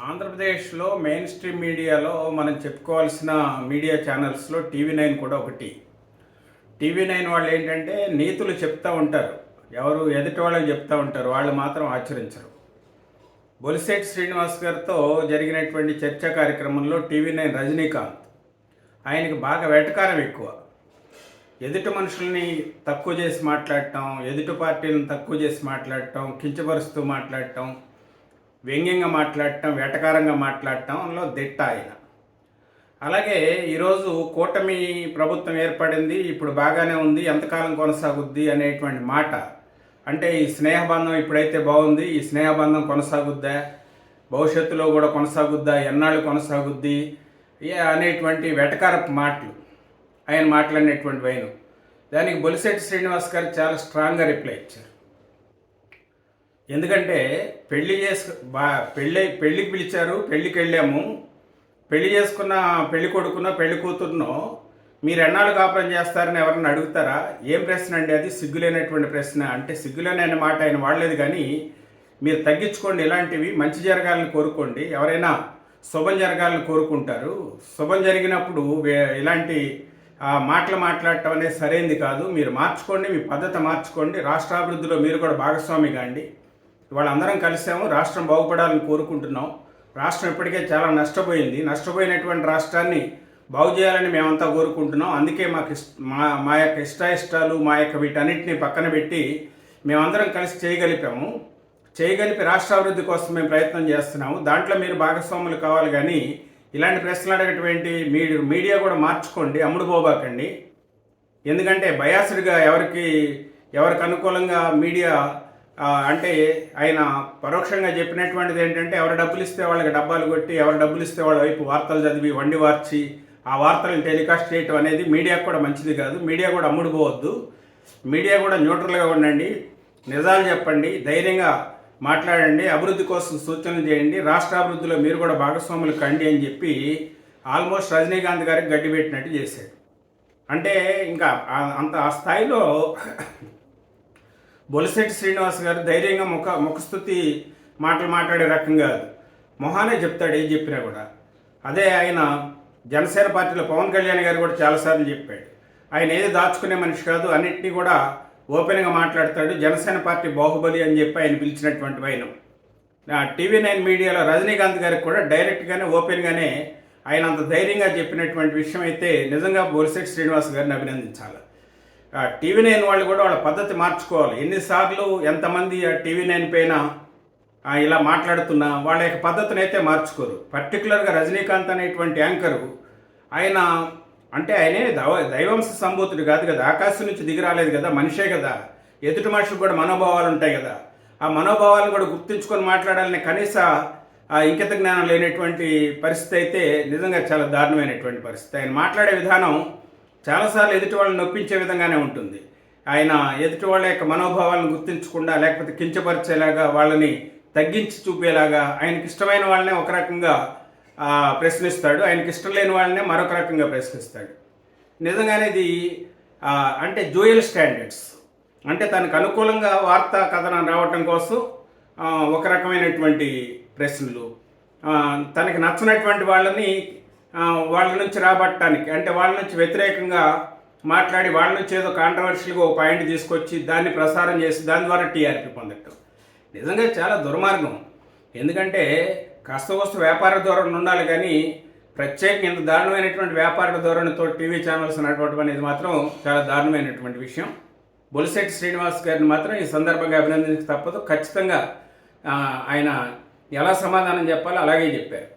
ఆంధ్రప్రదేశ్లో main stream మీడియాలో మనం చెప్పుకోవాల్సిన మీడియా ఛానల్స్లో టీవీ 9 కూడా ఒకటి. టీవీ 9 వాళ్ళు ఏంటంటే నీతులు చెప్తూ ఉంటారు, ఎవరు ఎదుటి వాళ్ళకి చెప్తూ ఉంటారు, వాళ్ళు మాత్రం ఆచరించరు. బొలిశెట్టి శ్రీనివాస్ గారితో జరిగినటువంటి చర్చా కార్యక్రమంలో టీవీ 9 రజనీకాంత్ ఆయనకి బాగా వెటకారం ఎక్కువ. ఎదుటి మనుషుల్ని తక్కువ చేసి మాట్లాడటం, ఎదుటి పార్టీలను తక్కువ చేసి మాట్లాడటం, కించపరుస్తూ మాట్లాడటం, వ్యంగ్యంగా మాట్లాడటం, వెటకారంగా మాట్లాడటంలో దిట్ట ఆయన. అలాగే ఈరోజు కూటమి ప్రభుత్వం ఏర్పడింది, ఇప్పుడు బాగానే ఉంది, ఎంతకాలం కొనసాగుద్ది అనేటువంటి మాట, అంటే ఈ స్నేహబంధం ఇప్పుడైతే బాగుంది, ఈ స్నేహబంధం కొనసాగుద్దా, భవిష్యత్తులో కూడా కొనసాగుద్దా, ఎన్నాళ్ళు కొనసాగుద్ది అనేటువంటి వెటకారపు మాటలు ఆయన మాట్లాడినటువంటి వైను. దానికి బొలిశెట్టి శ్రీనివాస్ గారు చాలా స్ట్రాంగ్గా రిప్లై ఇచ్చారు. ఎందుకంటే పెళ్ళికి పిలిచారు, పెళ్ళికి వెళ్ళాము, పెళ్లి చేసుకున్న పెళ్లి కొడుకునో పెళ్లి కూతురునో మీరు ఎన్నాళ్ళు కాపురం చేస్తారని ఎవరన్నా అడుగుతారా? ఏం ప్రశ్న అండి అది? సిగ్గులేనటువంటి ప్రశ్న. అంటే సిగ్గులేని మాట ఆయన వాడలేదు, కానీ మీరు తగ్గించుకోండి, ఇలాంటివి మంచి జరగాలని కోరుకోండి, ఎవరైనా శుభం జరగాలని కోరుకుంటారు. శుభం జరిగినప్పుడు ఇలాంటి మాటలు మాట్లాడటం అనేది సరైనది కాదు, మీరు మార్చుకోండి, మీ పద్ధతి మార్చుకోండి, రాష్ట్రాభివృద్ధిలో మీరు కూడా భాగస్వామి కాండి. వాళ్ళందరం కలిసాము, రాష్ట్రం బాగుపడాలని కోరుకుంటున్నాం. రాష్ట్రం ఇప్పటికే చాలా నష్టపోయినటువంటి రాష్ట్రాన్ని బాగు చేయాలని మేమంతా కోరుకుంటున్నాం. అందుకే మా యొక్క ఇష్టాలు మా యొక్క వీటన్నిటిని పక్కన పెట్టి మేమందరం కలిసి చేయగలిపి రాష్ట్రాభివృద్ధి కోసం మేము ప్రయత్నం చేస్తున్నాము. దాంట్లో మీరు భాగస్వాములు కావాలి, కానీ ఇలాంటి ప్రశ్నలు అడగటం ఏంటి? మీడియా కూడా మార్చుకోండి, అమ్ముడు పోబాకండి. ఎందుకంటే బయాస్డ్గా ఎవరికి అనుకూలంగా మీడియా అంటే ఆయన పరోక్షంగా చెప్పినటువంటిది ఏంటంటే, ఎవరు డబ్బులు ఇస్తే వాళ్ళకి డబ్బాలు కొట్టి, ఎవరు డబ్బులు ఇస్తే వాళ్ళ వైపు వార్తలు చదివి వండి వార్చి ఆ వార్తలను టెలికాస్ట్ చేయటం అనేది మీడియాకు కూడా మంచిది కాదు. మీడియా కూడా అమ్ముడు పోవద్దు, మీడియా కూడా న్యూట్రల్గా ఉండండి, నిజాలు చెప్పండి, ధైర్యంగా మాట్లాడండి, అభివృద్ధి కోసం సూచనలు చేయండి, రాష్ట్రాభివృద్ధిలో మీరు కూడా భాగస్వాములు కండి అని చెప్పి ఆల్మోస్ట్ రజనీకాంత్ గారికి గడ్డి పెట్టినట్టు చేశాడు. అంటే ఇంకా అంత ఆ స్థాయిలో బొలిశెట్టి శ్రీనివాస్ గారు ధైర్యంగా ముఖస్థుతి మాటలు మాట్లాడే రకం కాదు, మొహానే చెప్తాడు ఏం చెప్పినా కూడా. అదే ఆయన జనసేన పార్టీలో పవన్ కళ్యాణ్ గారు కూడా చాలాసార్లు చెప్పాడు, ఆయన ఏది దాచుకునే మనిషి కాదు, అన్నింటినీ కూడా ఓపెన్గా మాట్లాడతాడు, జనసేన పార్టీ బాహుబలి అని చెప్పి ఆయన పిలిచినటువంటి వైనం. టీవీ 9 మీడియాలో రజనీకాంత్ గారికి కూడా డైరెక్ట్గానే ఓపెన్గానే ఆయన అంత ధైర్యంగా చెప్పినటువంటి విషయం అయితే నిజంగా బొలిశెట్టి శ్రీనివాస్ గారిని అభినందించాలి. టీవీ 9 వాళ్ళు కూడా వాళ్ళ పద్ధతి మార్చుకోవాలి. ఎన్నిసార్లు ఎంతమంది టీవీ 9 పైన ఇలా మాట్లాడుతున్నా వాళ్ళ యొక్క పద్ధతిని అయితే మార్చుకోరు. పర్టికులర్గా రజనీకాంత్ అనేటువంటి యాంకరు ఆయన అంటే ఆయనే దైవంశ సంభూతుడు కాదు కదా, ఆకాశం నుంచి దిగి రాలేదు కదా, మనిషే కదా, ఎదుటి మనుషులకు కూడా మనోభావాలు ఉంటాయి కదా, ఆ మనోభావాలను కూడా గుర్తించుకొని మాట్లాడాలని కనీస ఇంకిత జ్ఞానం లేనటువంటి పరిస్థితి అయితే నిజంగా చాలా దారుణమైనటువంటి పరిస్థితి. ఆయన మాట్లాడే విధానం చాలాసార్లు ఎదుటి వాళ్ళని నొప్పించే విధంగానే ఉంటుంది. ఆయన ఎదుటి వాళ్ళ యొక్క మనోభావాలను గుర్తించకుండా, లేకపోతే కించపరిచేలాగా, వాళ్ళని తగ్గించి చూపేలాగా, ఆయనకి ఇష్టమైన వాళ్ళనే ఒక రకంగా ప్రశ్నిస్తాడు, ఆయనకి ఇష్టం లేని వాళ్ళనే మరొక రకంగా ప్రశ్నిస్తాడు. నిజంగానే ఇది అంటే డ్యూయల్ స్టాండర్డ్స్, అంటే తనకు అనుకూలంగా వార్తా కథనం రావటం కోసం ఒక రకమైనటువంటి ప్రశ్నలు, తనకి నచ్చినటువంటి వాళ్ళ నుంచి రాబట్టడానికి, అంటే వాళ్ళ నుంచి వ్యతిరేకంగా మాట్లాడి వాళ్ళ నుంచి ఏదో కాంట్రవర్షియల్గా ఒక పాయింట్ తీసుకొచ్చి దాన్ని ప్రసారం చేసి దాని ద్వారా టీఆర్పీ పొందటం నిజంగా చాలా దుర్మార్గం. ఎందుకంటే కాస్త వస్తు వ్యాపార ధోరణి ఉండాలి, కానీ ప్రత్యేకంగా ఇంత దారుణమైనటువంటి వ్యాపార ధోరణితో టీవీ ఛానల్స్ నడవడం అనేది మాత్రం చాలా దారుణమైనటువంటి విషయం. బొలిశెట్టి శ్రీనివాస్ గారిని మాత్రం ఈ సందర్భంగా అభినందించక తప్పదు. ఖచ్చితంగా ఆయన ఎలా సమాధానం చెప్పాలో అలాగే చెప్పారు.